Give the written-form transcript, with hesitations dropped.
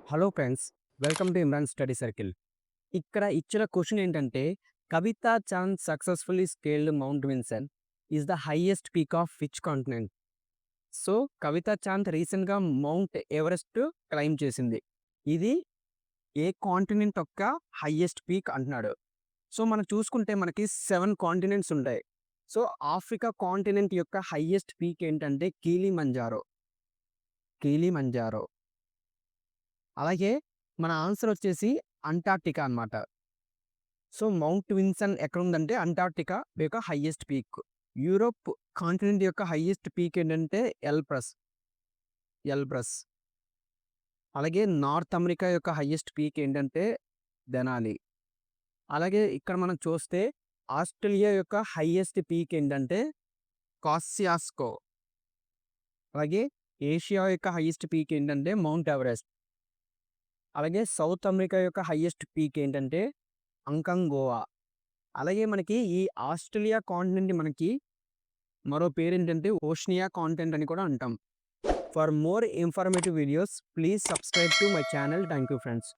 Hello friends, welcome to Imran study circle. ఇక్కడ ఇచ్చిన question ఏంటంటే, Kavita Chand successfully scaled Mount Vinson is the highest peak of which continent? So, Kavita Chand రీసెంట్‌గా Mount Everest climb చేసింది. ఇది ఏ continent యొక్క హైయెస్ట్ పీక్ అంటున్నాడు. సో, మనం చూసుకుంటే మనకి 7 కాంటినెంట్స్ ఉంటాయి. సో, ఆఫ్రికా కాంటినెంట్ యొక్క హైయెస్ట్ పీక్ ఏంటంటే కిలిమంజారో. కిలిమంజారో. అలాగే మన ఆన్సర్ వచ్చేసి అంటార్క్టికా అన్నమాట. సో, మౌంట్ విన్సన్ ఎక్కడుందంటే అంటార్క్టికా యొక్క హైయెస్ట్ పీక్. యూరోప్ కాంటినెంట్ యొక్క హైయెస్ట్ పీక్ ఏంటంటే ఎల్బ్రస్. అలాగే నార్త్ అమెరికా యొక్క హైయెస్ట్ పీక్ ఏంటంటే దెనాలి. అలాగే ఇక్కడ మనం చూస్తే ఆస్ట్రేలియా యొక్క హైయెస్ట్ పీక్ ఏంటంటే కాసియాస్కో. అలాగే ఏషియా యొక్క హైయెస్ట్ పీక్ ఏంటంటే మౌంట్ ఎవరెస్ట్. అలాగే సౌత్ అమెరికా యొక్క హైయెస్ట్ పీక్ ఏంటంటే అంకంగోవా. అలాగే మనకి ఈ ఆస్ట్రేలియా కాంటినెంట్ మనకి మరో పేరేంటంటే ఓషినియా కాంటినెంట్ అని కూడా అంటాం. For more informative videos please subscribe to my channel. Thank you friends.